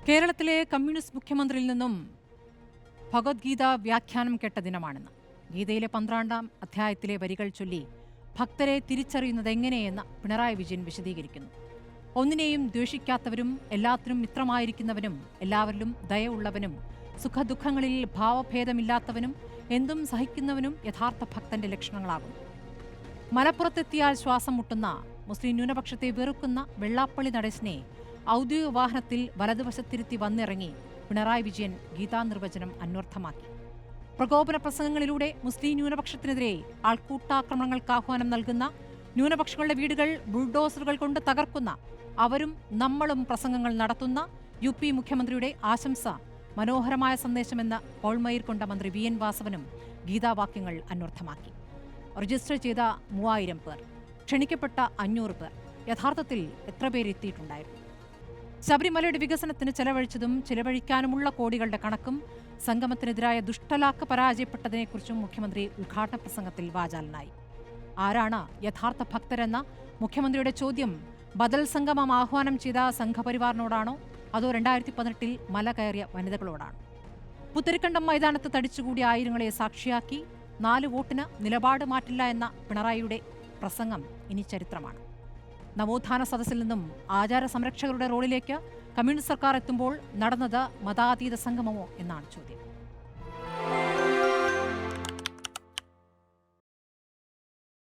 കേരളത്തിലെ കമ്മ്യൂണിസ്റ്റ് മുഖ്യമന്ത്രിയിൽ നിന്നും ഭഗവത്ഗീത വ്യാഖ്യാനം കേട്ട ദിനമാണെന്ന്. ഗീതയിലെ 12-ാം അധ്യായത്തിലെ വരികൾ ചൊല്ലി ഭക്തരെ തിരിച്ചറിയുന്നത് എങ്ങനെയെന്ന് പിണറായി വിജയൻ വിശദീകരിക്കുന്നു. ഒന്നിനെയും ദ്വേഷിക്കാത്തവരും എല്ലാത്തിനും മിത്രമായിരിക്കുന്നവനും എല്ലാവരിലും ദയയുള്ളവനും സുഖദുഃഖങ്ങളിൽ ഭാവഭേദമില്ലാത്തവനും എന്തും സഹിക്കുന്നവനും യഥാർത്ഥ ഭക്തന്റെ ലക്ഷണങ്ങളാകുന്നു. മലപ്പുറത്തെത്തിയാൽ ശ്വാസം മുട്ടുന്ന മുസ്ലിം ന്യൂനപക്ഷത്തെ വെറുക്കുന്ന വെള്ളാപ്പള്ളി നടേശനെ ഔദ്യോഗിക വാഹനത്തിൽ വലതുവശത്തിരുത്തി വന്നിറങ്ങി പിണറായി വിജയൻ ഗീതാനിർവചനം അന്വർത്ഥമാക്കി. പ്രകോപന പ്രസംഗങ്ങളിലൂടെ മുസ്ലിം ന്യൂനപക്ഷത്തിനെതിരെ ആൾക്കൂട്ടാക്രമണങ്ങൾക്ക് ആഹ്വാനം നൽകുന്ന, ന്യൂനപക്ഷങ്ങളുടെ വീടുകൾ ബുൾഡോസറുകൾ കൊണ്ട് തകർക്കുന്ന, അവരും നമ്മളും പ്രസംഗങ്ങൾ നടത്തുന്ന UP മുഖ്യമന്ത്രിയുടെ ആശംസ മനോഹരമായ സന്ദേശമെന്ന് കോൾമയിർ കൊണ്ട മന്ത്രി VN വാസവനും ഗീതാവാക്യങ്ങൾ അന്വർത്ഥമാക്കി. രജിസ്റ്റർ ചെയ്ത 3000 പേർ, ക്ഷണിക്കപ്പെട്ട 500 പേർ, യഥാർത്ഥത്തിൽ എത്ര പേർ എത്തിയിട്ടുണ്ടായിരുന്നു? ശബരിമലയുടെ വികസനത്തിന് ചെലവഴിച്ചതും ചെലവഴിക്കാനുമുള്ള കോടികളുടെ കണക്കും സംഗമത്തിനെതിരായ ദുഷ്ടലാക്ക് പരാജയപ്പെട്ടതിനെക്കുറിച്ചും മുഖ്യമന്ത്രി ഉദ്ഘാടന പ്രസംഗത്തിൽ വാചാലനായി. ആരാണ് യഥാർത്ഥ ഭക്തരെന്ന മുഖ്യമന്ത്രിയുടെ ചോദ്യം ബദൽ സംഗമം ആഹ്വാനം ചെയ്ത സംഘപരിവാറിനോടാണോ അതോ 2018-ൽ മല കയറിയ വനിതകളോടാണോ? പുത്തരിക്കണ്ടം മൈതാനത്ത് തടിച്ചുകൂടിയ ആയിരങ്ങളെ സാക്ഷിയാക്കി 4 വോട്ടിന് നിലപാട് മാറ്റില്ല എന്ന പിണറായിയുടെ പ്രസംഗം ഇനി ചരിത്രമാണ്. നവോത്ഥാന സദസ്സിൽ നിന്നും ആചാര സംരക്ഷകരുടെ റോളിലേക്ക് കമ്മ്യൂണിസ്റ്റ് സർക്കാർ എത്തുമ്പോൾ നടന്നത് മതാതീത സംഗമമോ എന്നാണ് ചോദ്യം.